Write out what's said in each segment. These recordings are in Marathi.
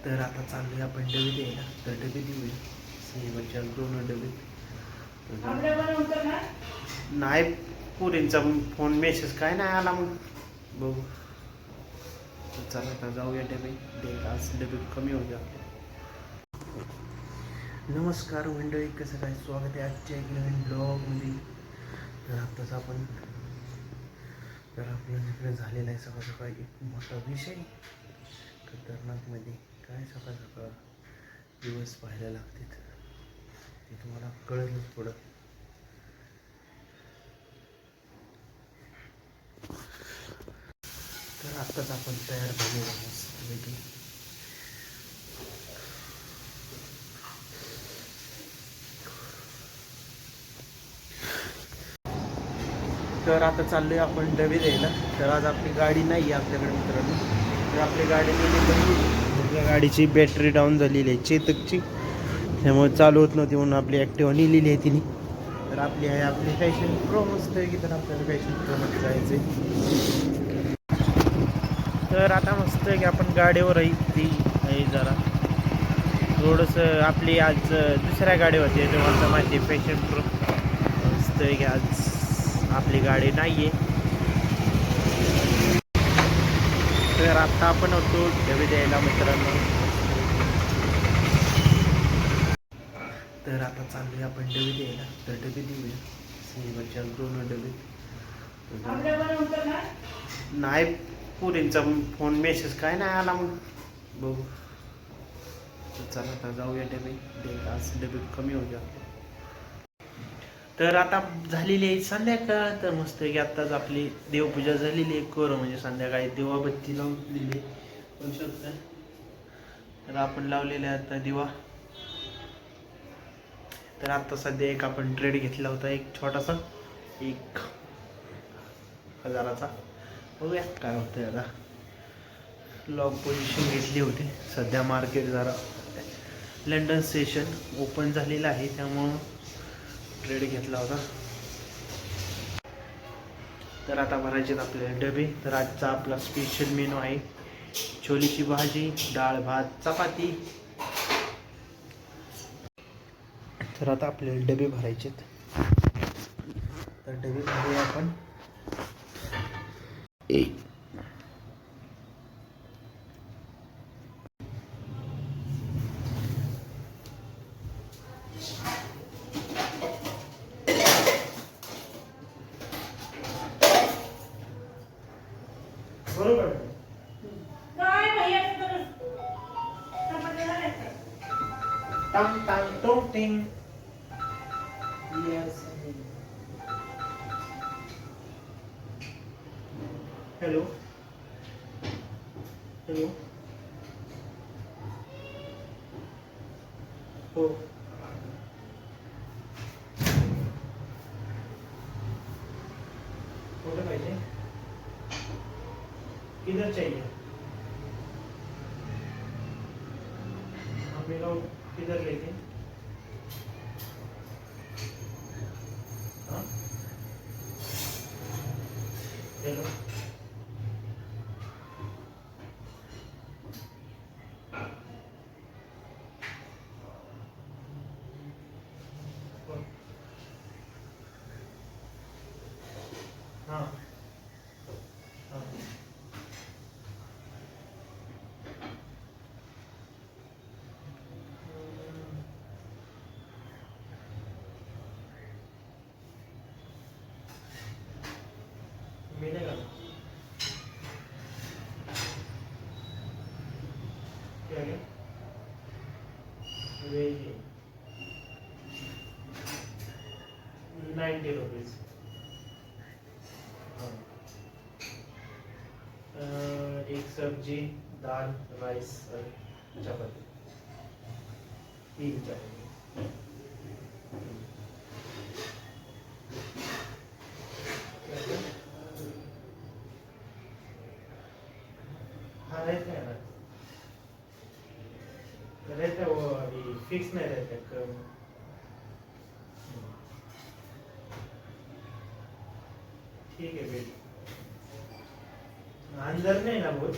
तर आता चाललोय आपण डबे द्यायला. तर डबे देऊया सेवच्या 2 डबे. नाही, पुरींचा फोन मेसेज काय नाही आला, मग बघू. तर चला आता जाऊया डबे द्यायला. आज डबे कमी होते आपले. नमस्कार मंडळी, कसं काय स्वागत आहे आजच्या एक नवीन ब्लॉगमध्ये. तर आत्ताच आपण आपल्या इकडे झालेला आहे सकाळ सकाळी एक मोठा विषय. खतरनाकमध्ये काय सकाळ सकाळ दिवस पाहायला लागते ते तुम्हाला कळलंच पुढं. तर आत्ताच आपण तयार झालेलो मस्तपैकी. तर आता चाललोय आपण डबे द्यायला. तर आज आपली गाडी नाही आहे आपल्याकडे मित्रांनो. तर आपली गाडी आपल्या गाडीची बॅटरी डाऊन झालेली आहे चेतकची, त्यामुळे चालू होत नव्हती म्हणून आपली ॲक्टिवा नेलेली आहे तिने. तर आपली आहे आपली फॅशन प्रो मस्त आहे की. तर आपल्याला फॅशन प्रोमध्ये जायचं आहे. तर आता मस्त आहे की आपण गाडीवर ती आहे जरा थोडंसं आपली आज दुसऱ्या गाडी होती तेव्हा माहिती फॅशन प्रो. मस्त आहे की आज आपली गाडी नाही आहे. तर आत्ता आपण होतो डबे द्यायला मित्रांनो. तर आता चाललोय आपण डबे द्यायला. तर डबे देऊया सेवच्या 2 डबे. नाही, पुरींचा फोन मेसेज काय नाही आला, मग बघू. तर चला आता जाऊया डबे द्यायला. आज डबे कमी होते आपले. तर आता झालेली आहे संध्याकाळ. तर मस्त की आत्ताच आपली देवपूजा झालेली आहे. म्हणजे संध्याकाळी दिवाबत्ती लावलेली पण शकता. तर आपण लावलेला आहे आता दिवा. तर आता सध्या एक आपण ट्रेड घेतला होता, एक छोटासा 1,000चा. बघूया काय होतं आता. लॉक पोझिशन घेतली होती. सध्या मार्केट जरा लंडन सेशन ओपन झालेलं आहे त्यामुळं ट्रेड घेतला होता. तर आता भरायचे आपले डबे. तर आजचा आपला स्पेशल मेनू आहे छोलेची भाजी, डाळ भात, चपाती. तर आता आपल्याला डबे भरायचे. तर डबे भरूया आपण. बरोबर टांग टांग टोंग टिंग. Yes. Hello hello. हो, कुठं पाहिजे, किधर चाहिए, हम लोग किधर लेके. हाँ हेलो. हाँ हाँ. मिलेगा क्या क्या वेज 90 रुपीज़. हाँ. एक सब्जी, दाल, राइस और चपाती. 3 चाहिए. हाँ रहते हैं ना, रहते हैं वो अभी फिक्स नहीं रहते कब. ठीक है बेट. अंदर नहीं ना बहुत.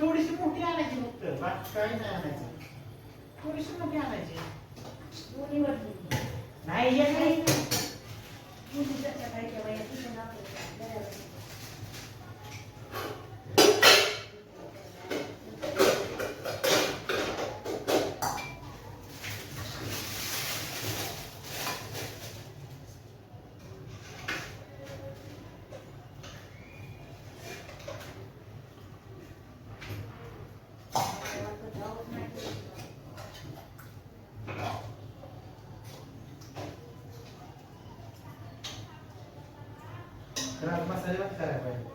थोडीशी मोठी आणायची फक्त, बाकी काही नाही आणायचं. थोडीशी मोठी आणायची. नाही येत नाही. मसाले भात करायला पाहिजे.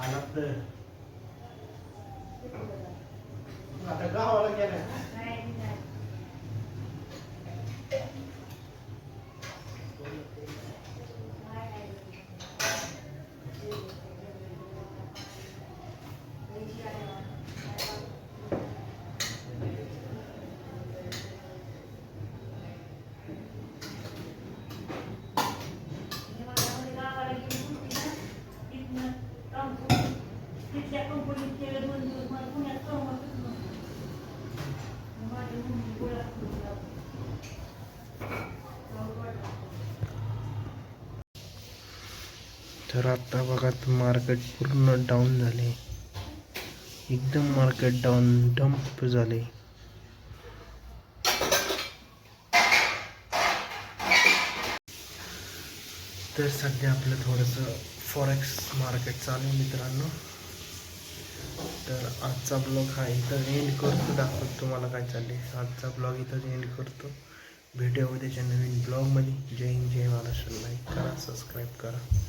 आला तर आता गावाला गेलाय. तर आता बघा मार्केट पूर्ण डाऊन झाले, एकदम मार्केट डाऊन डंप झाले. तर सध्या आपलं थोडंसं फॉरेक्स मार्केट चालू आहे मित्रांनो. तर आजचा ब्लॉग हा इथं एंड करतो, दाखवतो तुम्हाला काय चालले. आजचा ब्लॉग इथंच एंड करतो. भेटूया उद्याच्या नवीन ब्लॉगमध्ये. जय हिंद, जय महाराष्ट्र. लाईक करा, सबस्क्राईब करा.